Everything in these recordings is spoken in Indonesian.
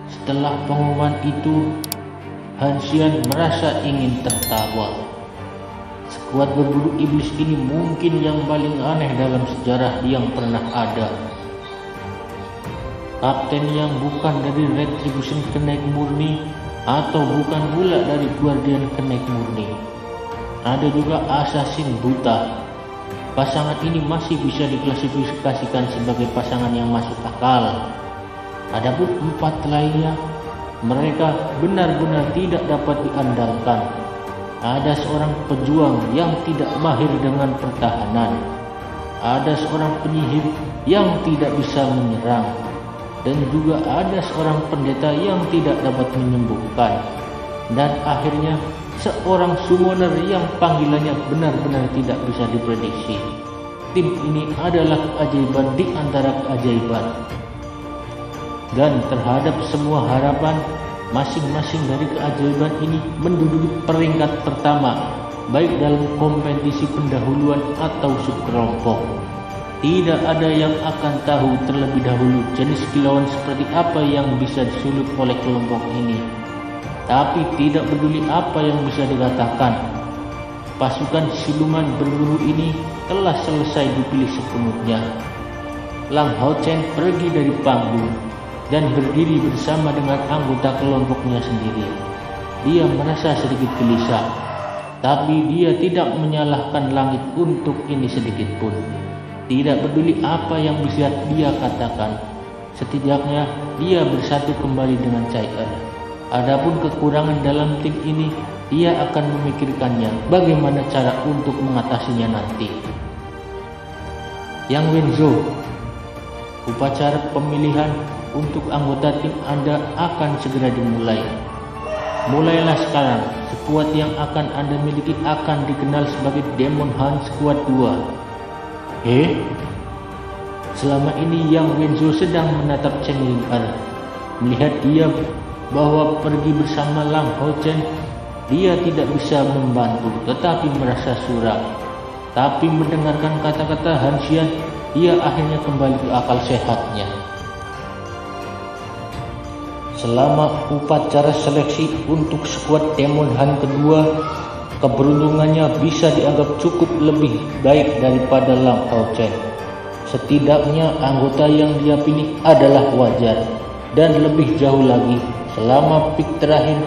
Setelah pengumuman itu, Han Xian merasa ingin tertawa. Skuad berburu iblis ini mungkin yang paling aneh dalam sejarah yang pernah ada. Kapten yang bukan dari Retribution Kenaik Murni atau bukan pula dari Guardian Kenaik Murni. Ada juga Assassin Buta. Pasangan ini masih bisa diklasifikasikan sebagai pasangan yang masuk akal. Adapun 4 lainnya, mereka benar-benar tidak dapat diandalkan. Ada seorang pejuang yang tidak mahir dengan pertahanan. Ada seorang penyihir yang tidak bisa menyerang. Dan juga ada seorang pendeta yang tidak dapat menyembuhkan. Dan akhirnya seorang summoner yang panggilannya benar-benar tidak bisa diprediksi. Tim ini adalah keajaiban di antara keajaiban. Dan terhadap semua harapan, masing-masing dari keajaiban ini menduduki peringkat pertama, baik dalam kompetisi pendahuluan atau subkelompok. Tidak ada yang akan tahu terlebih dahulu jenis kilauan seperti apa yang bisa disulut oleh kelompok ini. Tapi tidak peduli apa yang bisa dikatakan, pasukan siluman berburu ini telah selesai dipilih sepenuhnya. Lang Hao Chen pergi dari panggung dan berdiri bersama dengan anggota kelompoknya sendiri. Dia merasa sedikit gelisah, tapi dia tidak menyalahkan langit untuk ini sedikit pun. Tidak peduli apa yang bisa dia katakan, setidaknya dia bersatu kembali dengan Cai Er. Adapun kekurangan dalam tim ini, dia akan memikirkannya bagaimana cara untuk mengatasinya nanti. Yang Wenzhou, upacara pemilihan untuk anggota tim Anda akan segera dimulai. Mulailah sekarang. Skuad yang akan Anda miliki akan dikenal sebagai Demon Hunt Squad 2. Selama ini Yang Wenzhou sedang menatap Chen Ying-er. Melihat dia bahwa pergi bersama Lang Hao Chen, dia tidak bisa membantu tetapi merasa suram. Tapi mendengarkan kata-kata Han Xian, dia akhirnya kembali ke akal sehatnya. Selama upacara seleksi untuk skuad Demon Hunt kedua, keberuntungannya bisa dianggap cukup lebih baik daripada Lang Hao Chen. Setidaknya anggota yang dia pilih adalah wajar. Dan lebih jauh lagi, selama pick terakhir,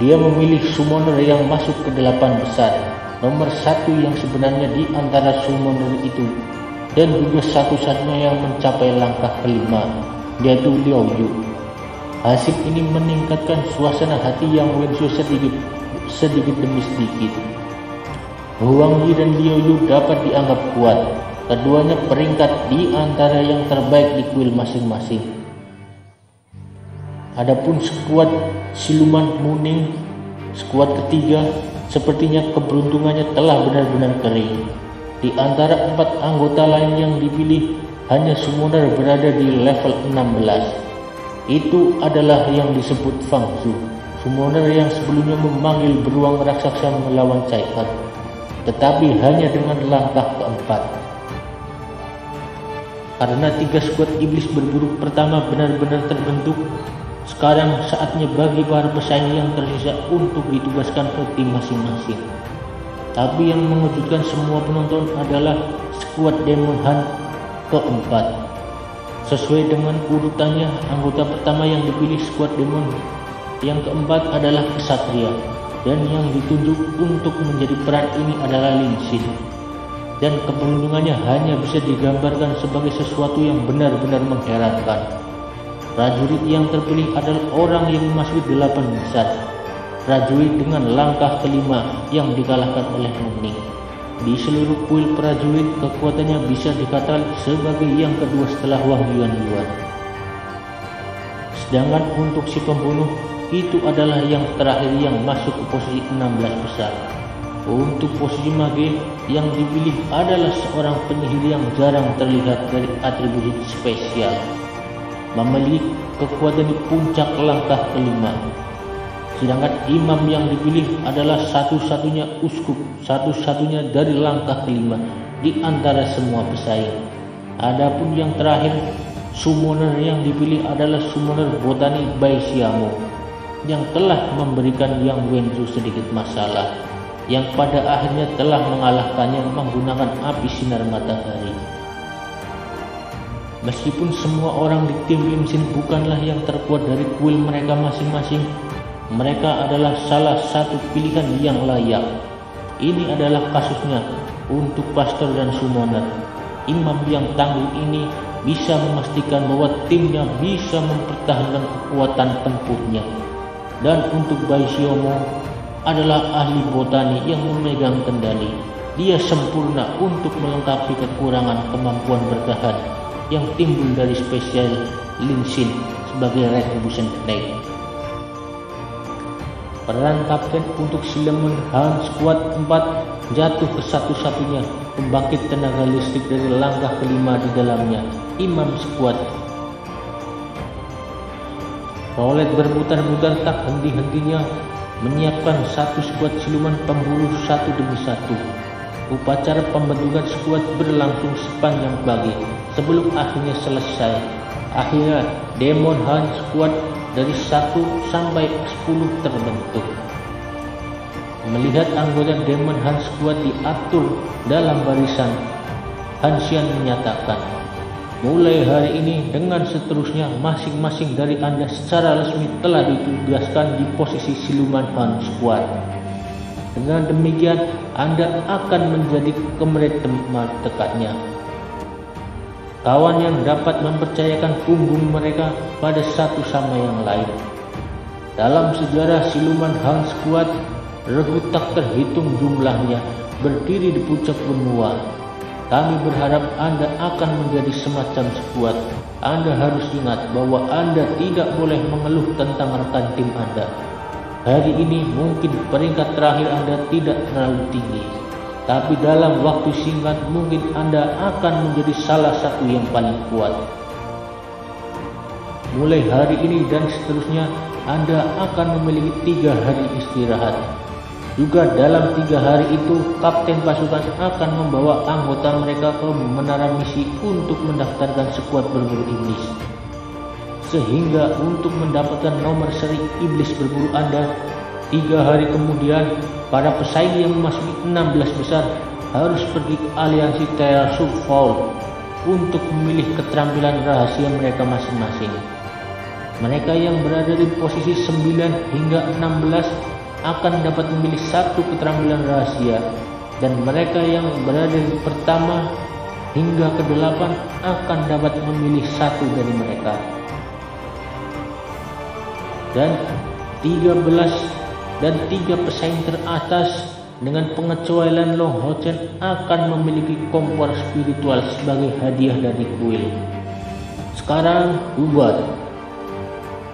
dia memilih summoner yang masuk ke 8 besar, nomor 1 yang sebenarnya di antara summoner itu, dan juga satu-satunya yang mencapai langkah kelima, yaitu Liao Yu. Hasil ini meningkatkan suasana hati Yang Wenzhou sedikit demi sedikit. Huang Yi dan Liao Yu dapat dianggap kuat. Keduanya peringkat di antara yang terbaik di kuil masing-masing. Adapun skuad siluman Muning, skuad ketiga, sepertinya keberuntungannya telah benar-benar kering. Di antara 4 anggota lain yang dipilih, hanya summoner berada di level 16. Itu adalah yang disebut Fang Zhu, summoner yang sebelumnya memanggil beruang raksasa melawan Cai Er, tetapi hanya dengan langkah keempat. Karena 3 skuad iblis berburu pertama benar-benar terbentuk, sekarang saatnya bagi para pesaing yang tersisa untuk ditugaskan ke tim masing-masing. Tapi yang mengejutkan semua penonton adalah skuad Demon Hunt keempat. Sesuai dengan urutannya, anggota pertama yang dipilih skuad Demon yang keempat adalah Ksatria, dan yang ditunjuk untuk menjadi peran ini adalah Lin Xin. Dan keberuntungannya hanya bisa digambarkan sebagai sesuatu yang benar-benar mengherankan. Prajurit yang terpilih adalah orang yang memasuki 8 besar, prajurit dengan langkah kelima yang dikalahkan oleh Muning. Di seluruh kuil prajurit, kekuatannya bisa dikatakan sebagai yang kedua setelah Wang Yuan. Sedangkan untuk si pembunuh, itu adalah yang terakhir yang masuk ke posisi 16 besar. Untuk posisi mage yang dipilih adalah seorang penyihir yang jarang terlihat dari atribut spesial, memiliki kekuatan di puncak langkah kelima. Sedangkan imam yang dipilih adalah satu-satunya uskup, satu-satunya dari langkah kelima di antara semua pesaing. Adapun yang terakhir, Summoner yang dipilih adalah Summoner Botani Bai Xiamo yang telah memberikan Yang Wenzu sedikit masalah, yang pada akhirnya telah mengalahkannya menggunakan api sinar matahari. Meskipun semua orang di tim Lin Xin bukanlah yang terkuat dari kuil mereka masing-masing, mereka adalah salah satu pilihan yang layak. Ini adalah kasusnya untuk pastor dan summoner. Imam yang tangguh ini bisa memastikan bahwa timnya bisa mempertahankan kekuatan tempurnya. Dan untuk Bai Xiamo adalah ahli botani yang memegang kendali. Dia sempurna untuk melengkapi kekurangan kemampuan bertahan yang timbul dari spesial Lin Xin sebagai Retribution Knight. Peran kapten untuk Silman Han Squad 4 jatuh ke satu-satunya pembangkit tenaga listrik dari langkah kelima di dalamnya, Imam Squad. Rolet berputar-putar tak henti-hentinya menyiapkan satu skuad siluman pemburu satu demi satu. Upacara pembentukan skuad berlangsung sepanjang pagi sebelum akhirnya selesai. Akhirnya Demon Han Squad dari 1 sampai 10 terbentuk. Melihat anggota Demon Han Squad diatur dalam barisan, Han Xian menyatakan, mulai hari ini dengan seterusnya masing-masing dari Anda secara resmi telah ditugaskan di posisi siluman Han Squad. Dengan demikian Anda akan menjadi kemerit teman dekatnya, kawan yang dapat mempercayakan punggung mereka pada satu sama yang lain. Dalam sejarah siluman Han Squad, regu tak terhitung jumlahnya berdiri di puncak benua. Kami berharap Anda akan menjadi semacam skuad. Anda harus ingat bahwa Anda tidak boleh mengeluh tentang rekan tim Anda. Hari ini mungkin peringkat terakhir Anda tidak terlalu tinggi, tapi dalam waktu singkat mungkin Anda akan menjadi salah satu yang paling kuat. Mulai hari ini dan seterusnya Anda akan memiliki 3 hari istirahat. Juga dalam 3 hari itu kapten pasukan akan membawa anggota mereka ke menara misi untuk mendaftarkan skuad berburu iblis. Sehingga untuk mendapatkan nomor seri iblis berburu Anda, 3 hari kemudian para pesaing yang memasuki 16 besar harus pergi ke aliansi Terra Subvault untuk memilih keterampilan rahasia mereka masing-masing. Mereka yang berada di posisi 9 hingga 16 akan dapat memilih 1 keterampilan rahasia, dan mereka yang berada di pertama hingga ke-8 akan dapat memilih 1 dari mereka. Dan 13 dan 3 pesaing teratas dengan pengecualian Long Hao Chen akan memiliki kompor spiritual sebagai hadiah dari kuil. Sekarang bubar.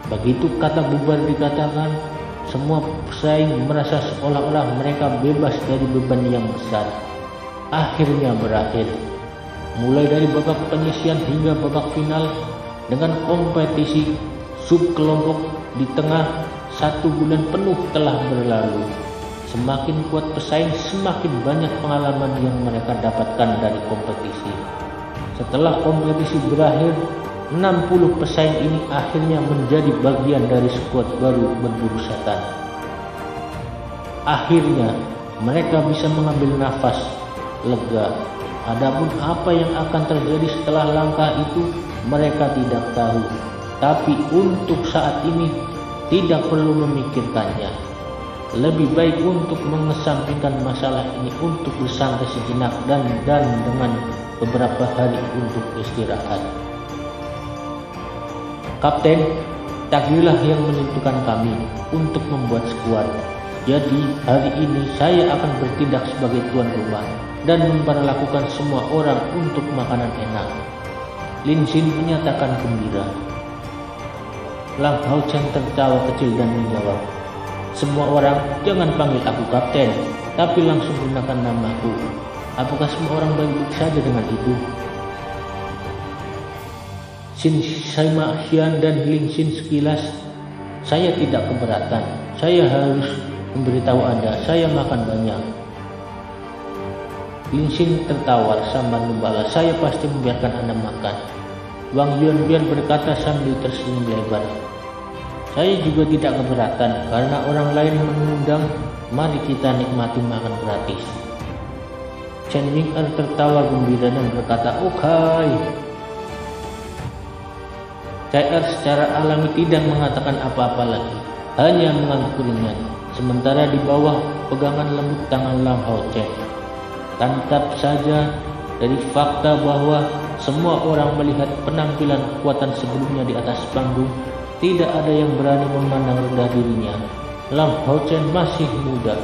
Begitu kata bubar dikatakan, semua pesaing merasa seolah-olah mereka bebas dari beban yang besar. Akhirnya berakhir. Mulai dari babak penyisian hingga babak final dengan kompetisi subkelompok di tengah 1 bulan penuh telah berlalu. Semakin kuat pesaing, semakin banyak pengalaman yang mereka dapatkan dari kompetisi. Setelah kompetisi berakhir, 60 pesaing ini akhirnya menjadi bagian dari skuad baru berburu setan. Akhirnya mereka bisa mengambil nafas lega. Adapun apa yang akan terjadi setelah langkah itu mereka tidak tahu. Tapi untuk saat ini tidak perlu memikirkannya. Lebih baik untuk mengesampingkan masalah ini untuk bersantai sejenak dan dengan beberapa hari untuk istirahat. Kapten, takdirlah yang menentukan kami untuk membuat skuad. Jadi hari ini saya akan bertindak sebagai tuan rumah dan memperlakukan semua orang untuk makanan enak. Lin Xin menyatakan gembira. Lang Hao Chen tertawa kecil dan menjawab, semua orang jangan panggil aku kapten, tapi langsung gunakan namaku. Apakah semua orang baik-baik saja dengan itu? Xin Sima Xian dan Lin Xin sekilas, saya tidak keberatan. Saya harus memberitahu Anda, saya makan banyak. Lin Xin tertawa sambil membalas, saya pasti membiarkan Anda makan. Wang Yuan berkata sambil tersenyum lebar. Saya juga tidak keberatan karena orang lain mengundang, mari kita nikmati makan gratis. Chen Ying'er tertawa gembira dan berkata, "Oke." Cai Er secara alami tidak mengatakan apa-apa lagi, hanya mengangguk ringan, sementara di bawah pegangan lembut tangan Lam Hao Chen. Tetap saja dari fakta bahwa semua orang melihat penampilan kekuatan sebelumnya di atas panggung, tidak ada yang berani memandang rendah dirinya. Lam Hao Chen masih muda.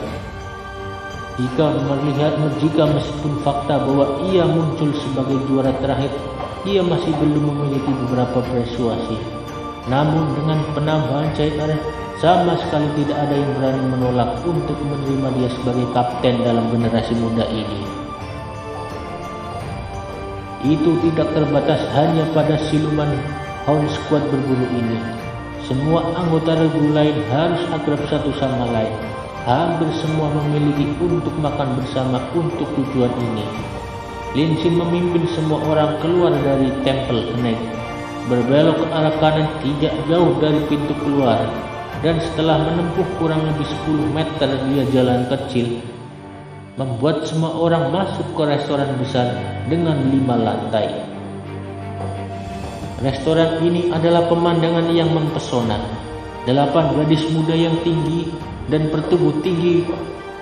Jika meskipun fakta bahwa ia muncul sebagai juara terakhir, ia masih belum memiliki beberapa persuasi. Namun dengan penambahan Cai Er, sama sekali tidak ada yang berani menolak untuk menerima dia sebagai kapten dalam generasi muda ini. Itu tidak terbatas hanya pada siluman Hound Squad berbulu ini. Semua anggota regu lain harus akrab satu sama lain. Hampir semua memiliki untuk makan bersama untuk tujuan ini. Lin Xin memimpin semua orang keluar dari Temple Kenek, berbelok ke arah kanan tidak jauh dari pintu keluar, dan setelah menempuh kurang lebih 10 meter dia jalan kecil, membuat semua orang masuk ke restoran besar dengan 5 lantai. Restoran ini adalah pemandangan yang mempesona. 8 gadis muda yang tinggi dan bertubuh tinggi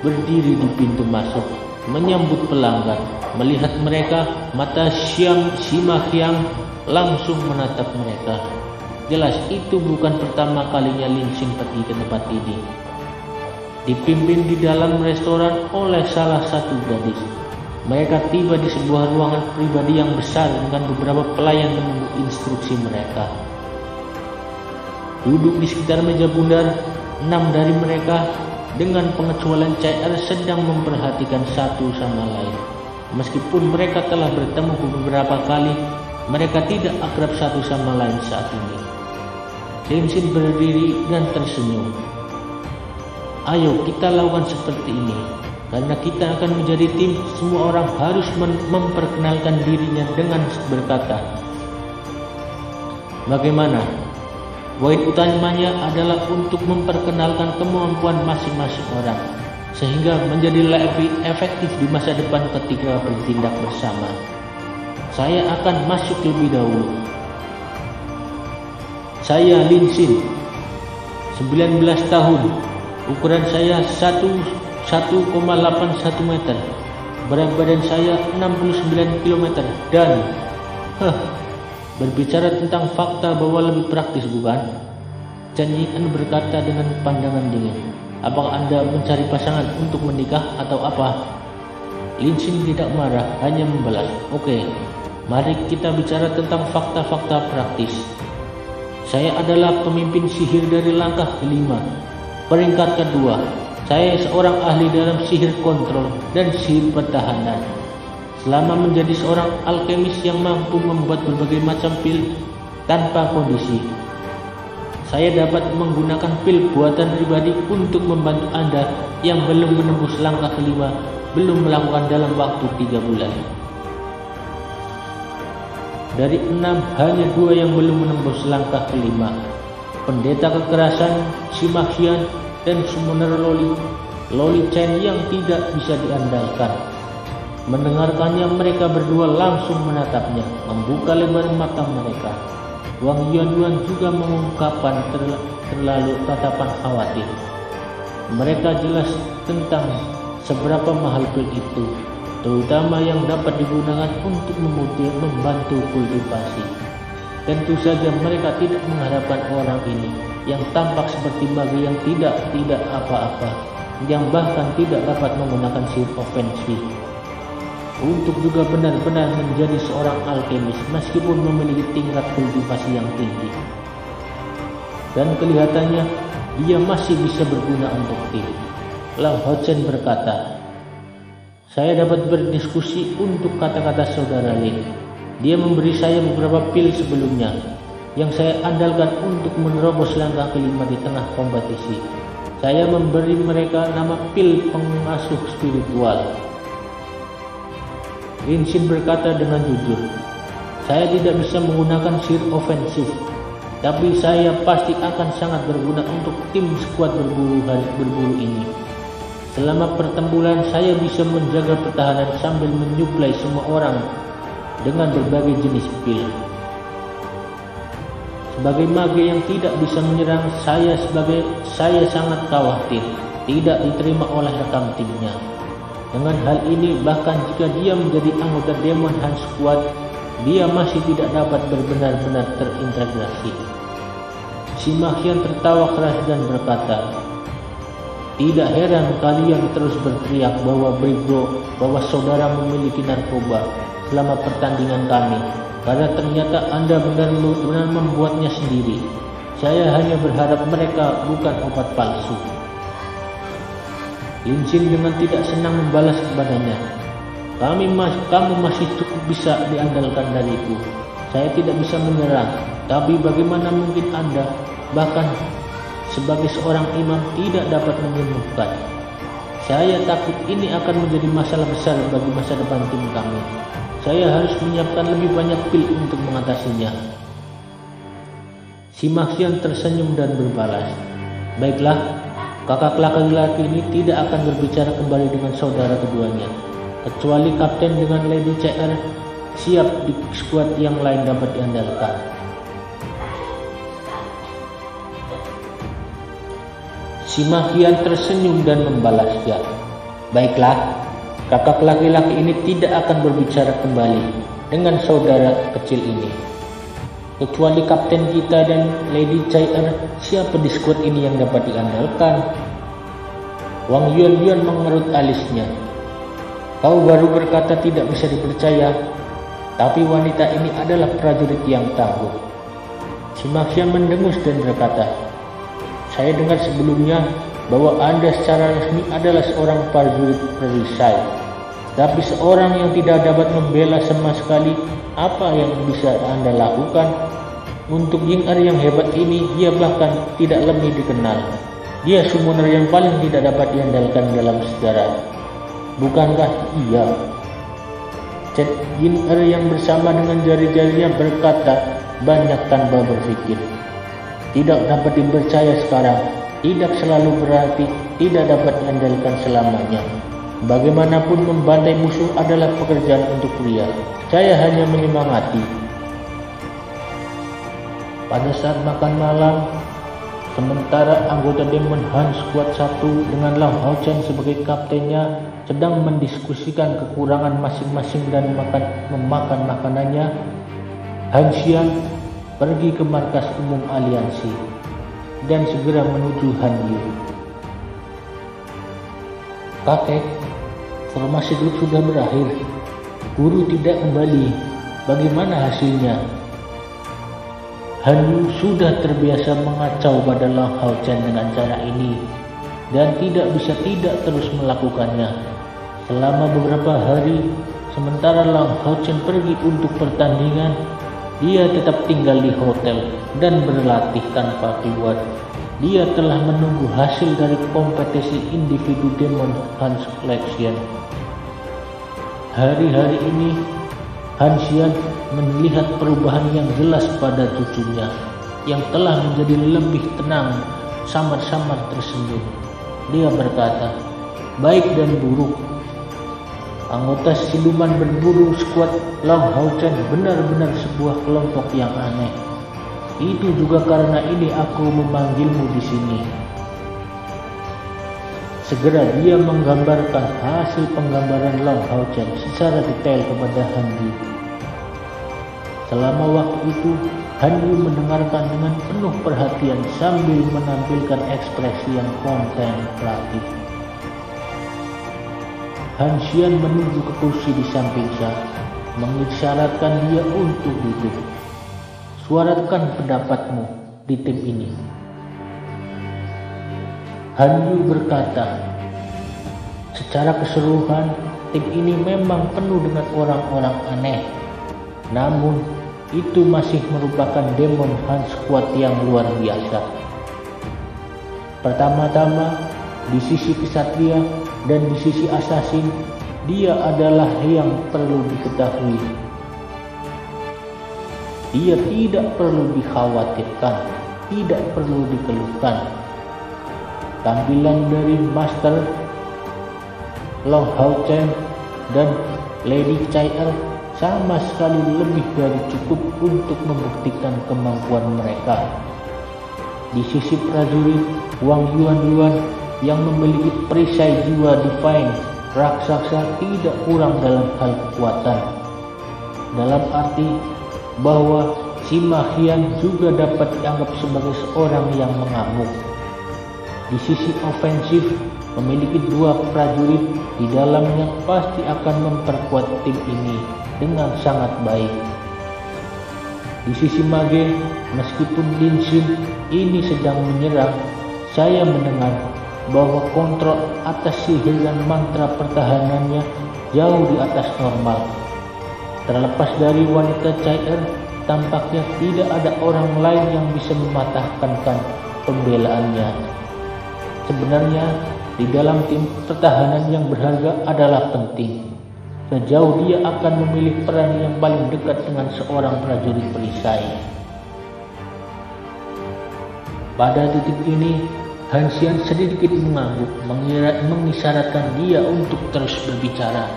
berdiri di pintu masuk, menyambut pelanggan. Melihat mereka, mata Sima Qiang langsung menatap mereka. Jelas itu bukan pertama kalinya Lin Xin pergi ke tempat ini. Dipimpin di dalam restoran oleh salah satu gadis. Mereka tiba di sebuah ruangan pribadi yang besar dengan beberapa pelayan menunggu instruksi mereka. Duduk di sekitar meja bundar, 6 dari mereka dengan pengecualian Cai Er sedang memperhatikan satu sama lain. Meskipun mereka telah bertemu beberapa kali, mereka tidak akrab satu sama lain saat ini. Lin Xin berdiri dan tersenyum. Ayo kita lakukan seperti ini. Karena kita akan menjadi tim, semua orang harus memperkenalkan dirinya dengan berkata. Bagaimana? Poin utamanya adalah untuk memperkenalkan kemampuan masing-masing orang, sehingga menjadi lebih efektif di masa depan ketika bertindak bersama. Saya akan masuk lebih dahulu. Saya Lin Xin, 19 tahun, ukuran saya 1,81 meter, berat badan saya 69 km, dan berbicara tentang fakta bahwa lebih praktis bukan? Chen Ying'er berkata dengan pandangan dingin. Apakah Anda mencari pasangan untuk menikah atau apa? Lin Xin tidak marah, hanya membalas. Oke, mari kita bicara tentang fakta-fakta praktis. Saya adalah pemimpin sihir dari langkah kelima. Peringkat kedua, saya seorang ahli dalam sihir kontrol dan sihir pertahanan. Selama menjadi seorang alkemis yang mampu membuat berbagai macam pil tanpa kondisi, saya dapat menggunakan pil buatan pribadi untuk membantu Anda yang belum menembus langkah kelima, belum melakukan dalam waktu 3 bulan. Dari 6, hanya 2 yang belum menembus langkah kelima. Pendeta kekerasan, Sima Qiang, dan summoner Loli Chen yang tidak bisa diandalkan. Mendengarkannya, mereka berdua langsung menatapnya, membuka lebar mata mereka. Wang Yuan juga mengungkapkan terlalu tatapan khawatir. Mereka jelas tentang seberapa mahal pil itu, terutama yang dapat digunakan untuk membantu kultivasi. Tentu saja mereka tidak mengharapkan orang ini yang tampak seperti babi yang tidak apa-apa, yang bahkan tidak dapat menggunakan sihir ofensif, untuk juga benar-benar menjadi seorang alkemis meskipun memiliki tingkat kultivasi yang tinggi. Dan kelihatannya dia masih bisa berguna untuk tim. Lam Hao Chen berkata, saya dapat berdiskusi untuk kata-kata saudara Lin. Dia memberi saya beberapa pil sebelumnya yang saya andalkan untuk menerobos langkah kelima di tengah kompetisi. Saya memberi mereka nama pil pengasuh spiritual. Lin Xin berkata dengan jujur, Saya tidak bisa menggunakan sheer ofensif, tapi saya pasti akan sangat berguna untuk tim skuad berburu ini. Selama pertempuran saya bisa menjaga pertahanan sambil menyuplai semua orang dengan berbagai jenis pil. Sebagai mage yang tidak bisa menyerang, saya sangat khawatir tidak diterima oleh rekan timnya. Dengan hal ini, bahkan jika dia menjadi anggota Demon Hunt Squad, dia masih tidak dapat benar-benar terintegrasi. Si Maxian tertawa keras dan berkata, "Tidak heran kalian terus berteriak bahwa saudara memiliki narkoba selama pertandingan kami, karena ternyata Anda benar-benar membuatnya sendiri. Saya hanya berharap mereka bukan obat palsu." Lin Xin dengan tidak senang membalas kepadanya, "Kamu masih cukup bisa diandalkan dariku. Saya tidak bisa menyerang, tapi bagaimana mungkin Anda, bahkan sebagai seorang imam, tidak dapat menyembuhkan? Saya takut ini akan menjadi masalah besar bagi masa depan tim kami. Saya harus menyiapkan lebih banyak pil untuk mengatasinya." Si Maxian tersenyum dan berbalas, "Baiklah, kakak laki-laki ini tidak akan berbicara kembali dengan saudara keduanya, kecuali kapten dengan Lady CR siap di skuad yang lain dapat diandalkan." Si Maxian tersenyum dan membalasnya, "Baiklah, kakak laki-laki ini tidak akan berbicara kembali dengan saudara kecil ini, kecuali kapten kita dan Lady CR siapa di skuad ini yang dapat diandalkan." Wang Yuan mengerut alisnya, "Kau baru berkata tidak bisa dipercaya, tapi wanita ini adalah prajurit yang tangguh." Si Maxian mendengus dan berkata, "Saya dengar sebelumnya bahwa Anda secara resmi adalah seorang prajurit perisai, tapi seorang yang tidak dapat membela sama sekali. Apa yang bisa Anda lakukan? Untuk Ying-Er yang hebat ini, dia bahkan tidak lebih dikenal. Dia summoner yang paling tidak dapat diandalkan dalam sejarah. Bukankah iya?" Chen Ying-Er yang bersama dengan jari-jarinya berkata banyak tanpa berpikir, "Tidak dapat dipercaya sekarang tidak selalu berarti tidak dapat diandalkan selamanya. Bagaimanapun membantai musuh adalah pekerjaan untuk pria. Saya hanya menyemangati." Pada saat makan malam, sementara anggota Demon Hunt Squad 1 dengan Long Hao Chen sebagai kaptennya sedang mendiskusikan kekurangan masing-masing dan memakan makanannya, Han Xian pergi ke markas umum aliansi dan segera menuju Han Yu. "Kakek, formasi grup sudah berakhir. Guru tidak kembali. Bagaimana hasilnya?" Han Yu sudah terbiasa mengacau pada Long Hao Chen dengan cara ini dan tidak bisa tidak terus melakukannya. Selama beberapa hari, sementara Long Hao Chen pergi untuk pertandingan, dia tetap tinggal di hotel dan berlatih tanpa keluar. Dia telah menunggu hasil dari kompetisi individu Demon Hunt Selection. Hari-hari ini, Han Xian melihat perubahan yang jelas pada cucunya yang telah menjadi lebih tenang, samar-samar tersenyum. Dia berkata, "Baik dan buruk. Anggota siluman berburu skuad Long Hao Chen benar-benar sebuah kelompok yang aneh. Itu juga karena ini aku memanggilmu di sini." Segera dia menggambarkan hasil penggambaran Long Hao Chen secara detail kepada Han Yu. Selama waktu itu, Han Yu mendengarkan dengan penuh perhatian sambil menampilkan ekspresi yang kontemplatif. Han Xian menuju ke kursi di samping Sha, mengisyaratkan dia untuk duduk. "Suarakan pendapatmu di tim ini." Han Yu berkata, "Secara keseluruhan, tim ini memang penuh dengan orang-orang aneh. Namun, itu masih merupakan Demon Hunt Squad yang luar biasa. Pertama-tama, di sisi kesatria dan di sisi assassin, dia adalah yang perlu diketahui. Dia tidak perlu dikhawatirkan, tidak perlu dikeluhkan. Tampilan dari Master Long Hao Chen dan Lady Chai-Er sama sekali lebih dari cukup untuk membuktikan kemampuan mereka. Di sisi prajurit, Wang Yuan yang memiliki perisai jiwa divine raksasa tidak kurang dalam hal kekuatan. Dalam arti bahwa Sima Qian juga dapat dianggap sebagai seorang yang mengamuk. Di sisi ofensif, memiliki dua prajurit di dalamnya pasti akan memperkuat tim ini dengan sangat baik. Di sisi mage, meskipun Lin Xin ini sedang menyerang, saya mendengar bahwa kontrol atas sihir dan mantra pertahanannya jauh di atas normal. Terlepas dari wanita Chai-Er, tampaknya tidak ada orang lain yang bisa mematahkan pembelaannya. Sebenarnya, di dalam tim pertahanan yang berharga adalah penting. Sejauh dia akan memilih peran yang paling dekat dengan seorang prajurit perisai. Pada titik ini, Han Xian sedikit mengangguk, mengisyaratkan dia untuk terus berbicara.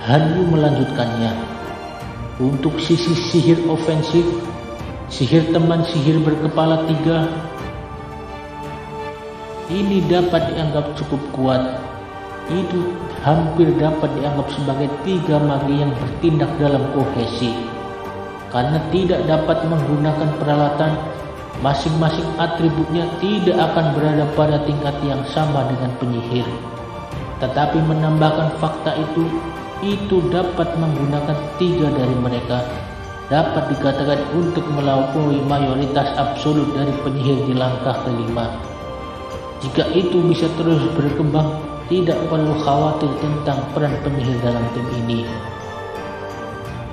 Han Yu melanjutkannya. Untuk sisi sihir ofensif, sihir teman sihir berkepala 3, ini dapat dianggap cukup kuat. Itu hampir dapat dianggap sebagai 3 mage yang bertindak dalam kohesi. Karena tidak dapat menggunakan peralatan, masing-masing atributnya tidak akan berada pada tingkat yang sama dengan penyihir. Tetapi menambahkan fakta itu dapat menggunakan 3 dari mereka dapat dikatakan untuk melampaui mayoritas absolut dari penyihir di langkah kelima. Jika itu bisa terus berkembang, tidak perlu khawatir tentang peran penyihir dalam tim ini.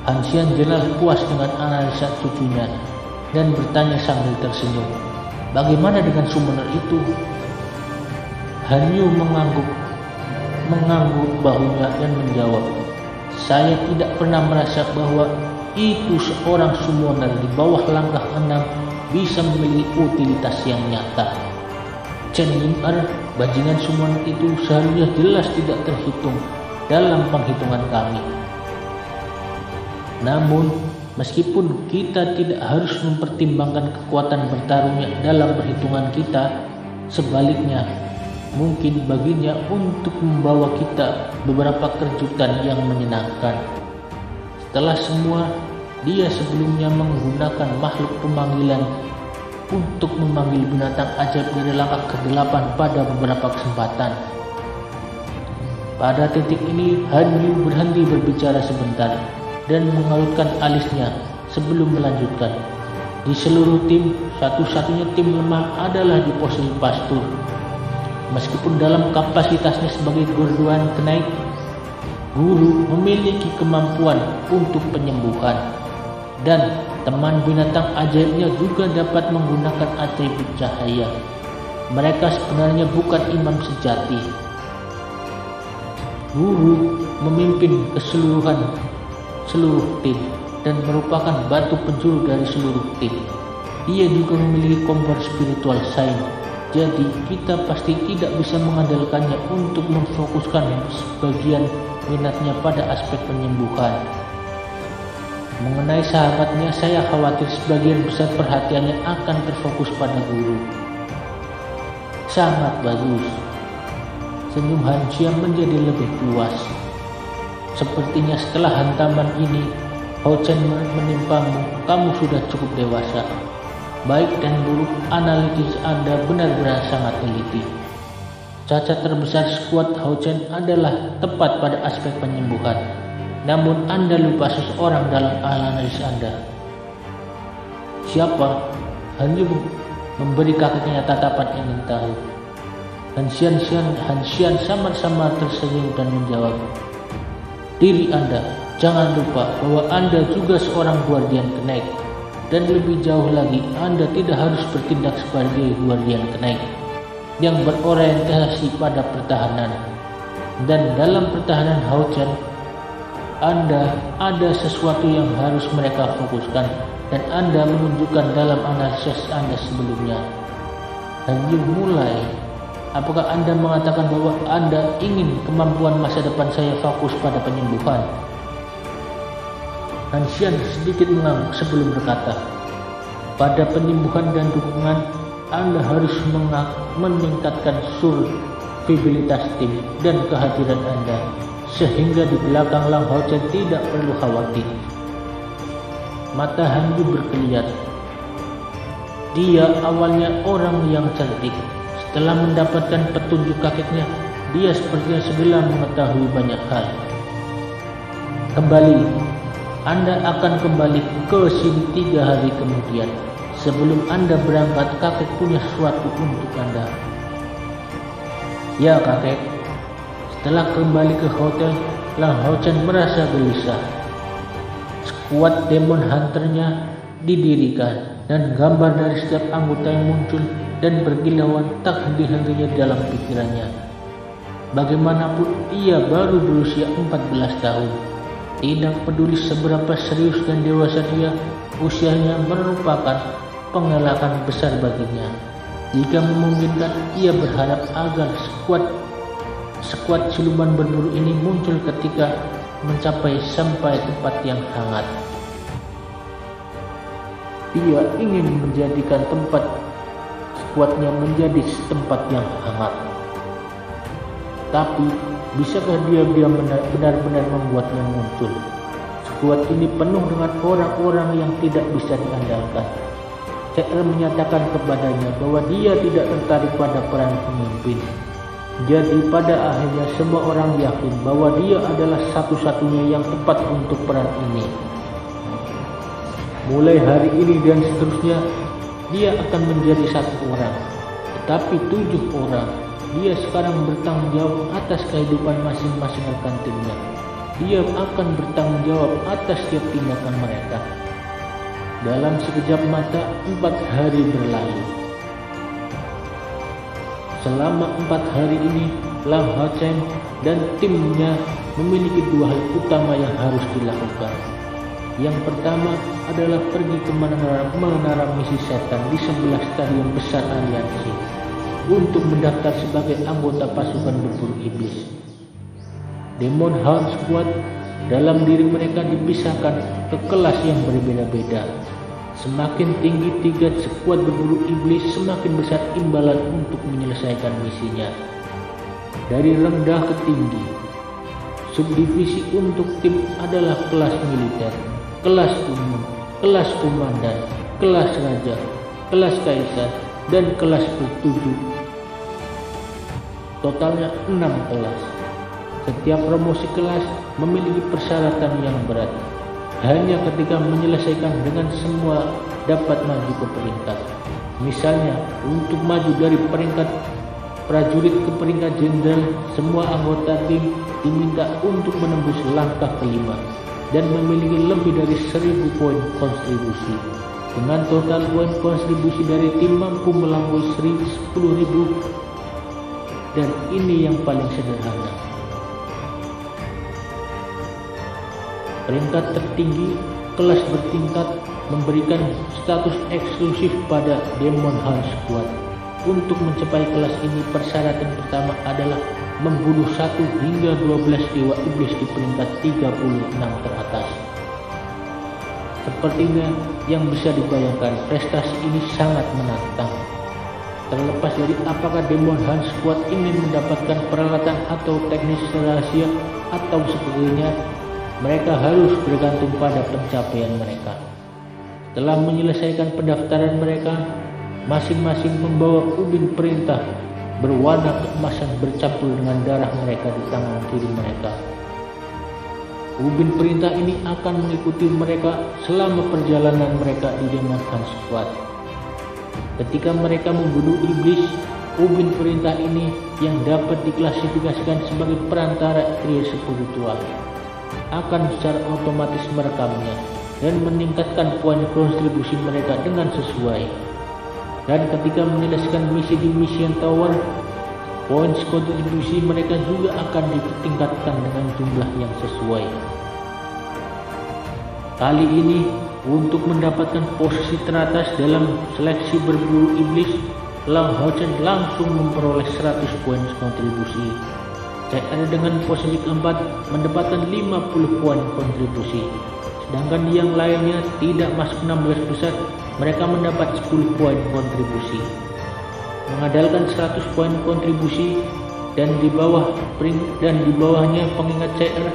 Han Xian jelas puas dengan analisa cucunya dan bertanya sambil tersenyum, "Bagaimana dengan summoner itu?" Han Yu mengangguk bahunya dan menjawab, "Saya tidak pernah merasa bahwa itu seorang summoner di bawah langkah 6 bisa memiliki utilitas yang nyata. Chen Ying-er, bajingan summoner itu seharusnya jelas tidak terhitung dalam penghitungan kami. Namun, meskipun kita tidak harus mempertimbangkan kekuatan bertarungnya dalam perhitungan kita, sebaliknya, mungkin baginya untuk membawa kita beberapa kejutan yang menyenangkan. Setelah semua, dia sebelumnya menggunakan makhluk pemanggilan untuk memanggil binatang ajaib dari langkah ke-8 pada beberapa kesempatan." Pada titik ini, Han Yu berhenti berbicara sebentar dan mengalutkan alisnya sebelum melanjutkan. Di seluruh tim, satu-satunya tim lemah adalah di posisi pastur. Meskipun dalam kapasitasnya sebagai gurduan kenaik, guru memiliki kemampuan untuk penyembuhan, dan teman binatang ajaibnya juga dapat menggunakan atribut cahaya. Mereka sebenarnya bukan imam sejati. Guru memimpin seluruh tim dan merupakan batu penjuru dari seluruh tim. Dia juga memiliki kompor spiritual Sain. Jadi kita pasti tidak bisa mengandalkannya untuk memfokuskan sebagian minatnya pada aspek penyembuhan. Mengenai sahabatnya, saya khawatir sebagian besar perhatiannya akan terfokus pada guru. Sangat bagus. Senyum Han Xian menjadi lebih luas. Sepertinya setelah hantaman ini, Hao Chen menimpamu, kamu sudah cukup dewasa. Baik dan buruk, analisis Anda benar-benar sangat teliti. Cacat terbesar skuad Hao Chen adalah tepat pada aspek penyembuhan. Namun Anda lupa seseorang dalam analis Anda. Siapa? Han Yu memberi kakeknya tatapan ingin tahu. Han Xian sama-sama tersenyum dan menjawab, "Diri Anda, jangan lupa bahwa Anda juga seorang guardian kenaik. Dan lebih jauh lagi, Anda tidak harus bertindak sebagai guardian kenaik yang berorientasi pada pertahanan. Dan dalam pertahanan Hao Chen, Anda ada sesuatu yang harus mereka fokuskan dan Anda menunjukkan dalam analisis Anda sebelumnya. Dan mulai, apakah Anda mengatakan bahwa Anda ingin kemampuan masa depan saya fokus pada penyembuhan? Hansian sedikit mengangguk sebelum berkata, pada penyembuhan dan dukungan, Anda harus meningkatkan survivalitas tim dan kehadiran Anda, sehingga di belakang Lang Hao Chen tidak perlu khawatir. Mata Han Yu berkeliat. Dia awalnya orang yang cantik. Setelah mendapatkan petunjuk kakeknya, dia sepertinya segera mengetahui banyak hal. Kembali, Anda akan kembali ke sini 3 hari kemudian. Sebelum Anda berangkat, kakek punya sesuatu untuk Anda. Ya kakek. Setelah kembali ke hotel, Lang Hao Chen merasa gelisah. Skuad Demon Hunter-nya didirikan dan gambar dari setiap anggota yang muncul dan berkilauan tak henti-hentinya dalam pikirannya. Bagaimanapun ia baru berusia 14 tahun. Tidak peduli seberapa serius dan dewasa dia, usianya merupakan pengalahan besar baginya. Jika memungkinkan, ia berharap agar skuad siluman berburu ini muncul ketika mencapai sampai tempat yang hangat. Dia ingin menjadikan tempat skuadnya menjadi tempat yang hangat. Tapi, bisakah dia benar-benar membuatnya muncul? Skuad ini penuh dengan orang-orang yang tidak bisa diandalkan. CR menyatakan kepadanya bahwa dia tidak tertarik pada peran pemimpin. Jadi pada akhirnya semua orang yakin bahwa dia adalah satu-satunya yang tepat untuk peran ini. Mulai hari ini dan seterusnya, dia akan menjadi 1 orang, tetapi 7 orang. Dia sekarang bertanggung jawab atas kehidupan masing-masing rekan timnya. Dia akan bertanggung jawab atas setiap tindakan mereka. Dalam sekejap mata, 4 hari berlalu. Selama 4 hari ini, Lang Hao Chen dan timnya memiliki 2 hal utama yang harus dilakukan. Yang pertama adalah pergi ke menara misi setan di sebelah stadion besar aliansi untuk mendaftar sebagai anggota pasukan berburu iblis. Demon Hound Squad dalam diri mereka dipisahkan ke kelas yang berbeda-beda. Semakin tinggi tingkat skuad berburu iblis, semakin besar imbalan untuk menyelesaikan misinya. Dari rendah ke tinggi, subdivisi untuk tim adalah kelas militer, kelas umum, kelas komandan, kelas raja, kelas kaisar, dan kelas ke-7. Totalnya 6 kelas. Setiap promosi kelas memiliki persyaratan yang berat. Hanya ketika menyelesaikan dengan semua dapat maju ke peringkat. Misalnya, untuk maju dari peringkat prajurit ke peringkat jenderal, semua anggota tim diminta untuk menembus langkah kelima dan memiliki lebih dari 1000 poin kontribusi. Dengan total poin kontribusi dari tim mampu melampaui 10.000, dan ini yang paling sederhana. Peringkat tertinggi kelas bertingkat memberikan status eksklusif pada Demon Hound Squad. Untuk mencapai kelas ini, persyaratan pertama adalah membunuh 1 hingga 12 dewa iblis di peringkat 36 teratas. Sepertinya yang bisa dibayangkan, prestasi ini sangat menantang. Terlepas dari apakah Demon Hound Squad ingin mendapatkan peralatan atau teknis rahasia atau sebagainya, mereka harus bergantung pada pencapaian mereka. Setelah menyelesaikan pendaftaran mereka, masing-masing membawa ubin perintah berwarna keemasan bercampur dengan darah mereka di tangan kiri mereka. Ubin perintah ini akan mengikuti mereka selama perjalanan mereka di Demon Hound Squad. Ketika mereka membunuh iblis, ubin perintah ini yang dapat diklasifikasikan sebagai perantara trio spiritual akan secara otomatis merekamnya dan meningkatkan poin kontribusi mereka dengan sesuai. Dan ketika menyelesaikan misi di Mission Tower, poin kontribusi mereka juga akan ditingkatkan dengan jumlah yang sesuai. Kali ini, untuk mendapatkan posisi teratas dalam seleksi berburu iblis, Lang Hao Chen langsung memperoleh 100 poin kontribusi. CR dengan posisi keempat mendapatkan 50 poin kontribusi. Sedangkan yang lainnya tidak masuk 16 besar, mereka mendapat 10 poin kontribusi. Mengandalkan 100 poin kontribusi dan di bawahnya pengingat CR,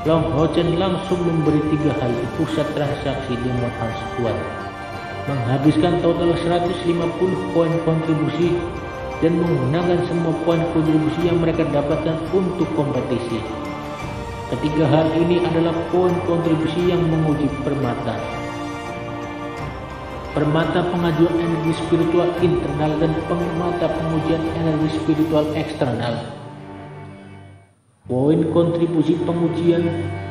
Lang Hao Chen langsung memberi 3 hal di pusat transaksi Demon Hunt Squad, menghabiskan total 150 poin kontribusi dan menggunakan semua poin kontribusi yang mereka dapatkan untuk kompetisi. Ketiga hal ini adalah poin kontribusi yang menguji permata pengajuan energi spiritual internal dan permata pengujian energi spiritual eksternal. Poin kontribusi pengujian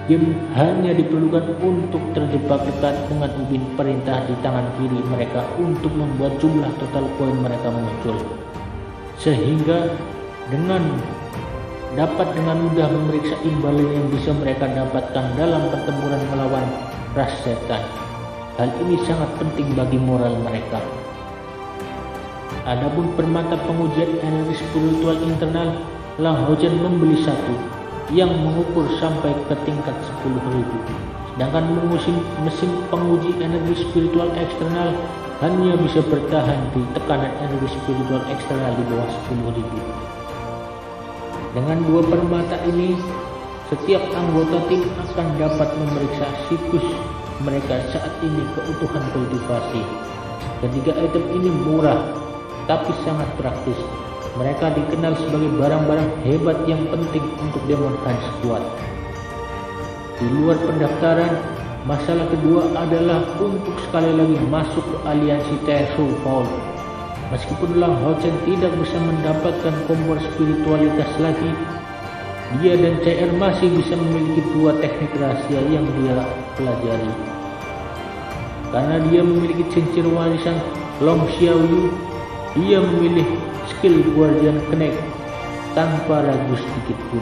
game hanya diperlukan untuk terjebak dekat dengan ubin perintah di tangan kiri mereka untuk membuat jumlah total poin mereka muncul, sehingga dapat dengan mudah memeriksa imbalan yang bisa mereka dapatkan dalam pertempuran melawan ras setan. Hal ini sangat penting bagi moral mereka. Adapun permata pengujian energi spiritual internal, Lang Hao Chen membeli satu yang mengukur sampai ke tingkat 10.000. Sedangkan mesin penguji energi spiritual eksternal hanya bisa bertahan di tekanan energi spiritual eksternal di bawah 10.000. Dengan dua permata ini, setiap anggota tim akan dapat memeriksa siklus mereka saat ini keutuhan kultivasi. Ketiga item ini murah tapi sangat praktis. Mereka dikenal sebagai barang-barang hebat yang penting untuk Demon Hunt Squad. Di luar pendaftaran, masalah kedua adalah untuk sekali lagi masuk ke aliansi Treasure Vault. Meskipun Lang Hao Chen tidak bisa mendapatkan kompor spiritualitas lagi, dia dan CR masih bisa memiliki dua teknik rahasia yang dia pelajari. Karena dia memiliki cincin warisan Long Xiaoyu, dia memilih skill Guardian Connect tanpa ragu sedikit pun.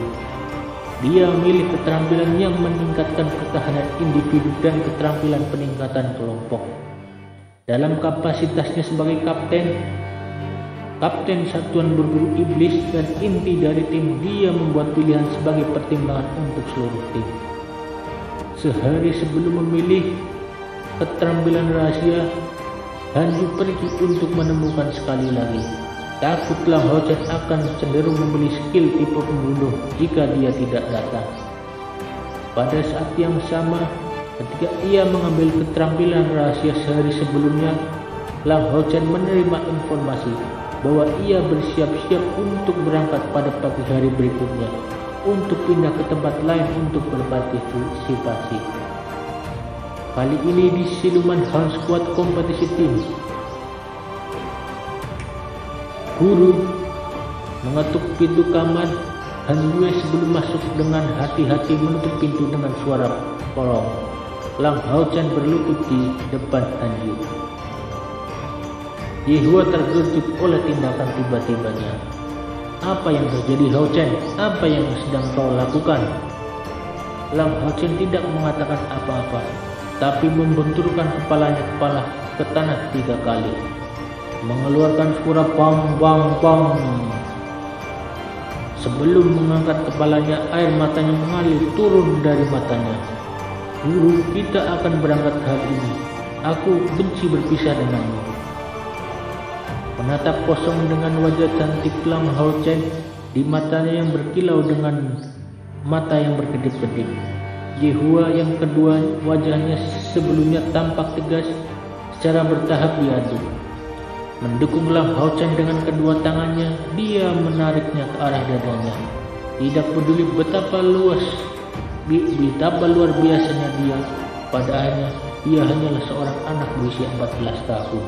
Dia memilih keterampilan yang meningkatkan ketahanan individu dan keterampilan peningkatan kelompok. Dalam kapasitasnya sebagai kapten satuan berburu iblis dan inti dari tim, dia membuat pilihan sebagai pertimbangan untuk seluruh tim. Sehari sebelum memilih keterampilan rahasia, Hanju pergi untuk menemukan sekali lagi. Takut Lang Hao Chen akan cenderung membeli skill tipe pembunuh jika dia tidak datang. Pada saat yang sama, ketika ia mengambil keterampilan rahasia sehari sebelumnya, Lang Hao Chen menerima informasi bahwa ia bersiap-siap untuk berangkat pada pagi hari berikutnya untuk pindah ke tempat lain untuk berpartisipasi. Kali ini di Siluman Hunt Squad kompetisi tim. Guru mengetuk pintu kamar Han Yue sebelum masuk dengan hati-hati menutup pintu dengan suara polong. Lang Hao Chen berlutut di depan Han Yue. Yehua terkejut oleh tindakan tiba-tibanya. Apa yang terjadi, Hao Chen? Apa yang sedang kau lakukan? Lang Hao Chen tidak mengatakan apa-apa, tapi membenturkan kepalanya ke tanah 3 kali, mengeluarkan suara bang bang bang. Sebelum mengangkat kepalanya, air matanya mengalir turun dari matanya. Guru, kita akan berangkat hari ini. Aku benci berpisah denganmu. Menatap kosong dengan wajah cantik Lang Hao Chen, di matanya yang berkilau dengan mata yang berkedip-kedip. Yehua yang kedua, wajahnya sebelumnya tampak tegas, secara bertahap diaduk. Mendukung Lang Hao Chen dengan kedua tangannya, dia menariknya ke arah dadanya. Tidak peduli betapa luar biasanya dia, padahalnya dia hanyalah seorang anak berusia 14 tahun.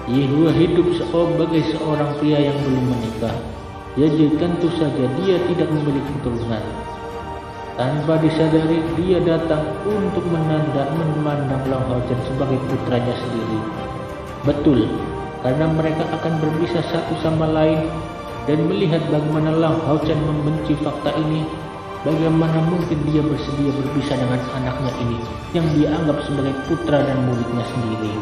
Yehua hidup sebagai seorang pria yang belum menikah. Jadi tentu saja dia tidak memiliki keturunan. Tanpa disadari, dia datang untuk memandang Lang Hao Chen sebagai putranya sendiri. Betul, karena mereka akan berpisah satu sama lain, dan melihat bagaimana Lang Hao Chen membenci fakta ini, Bagaimana mungkin dia bersedia berpisah dengan anaknya ini yang dia anggap sebagai putra dan muridnya sendiri?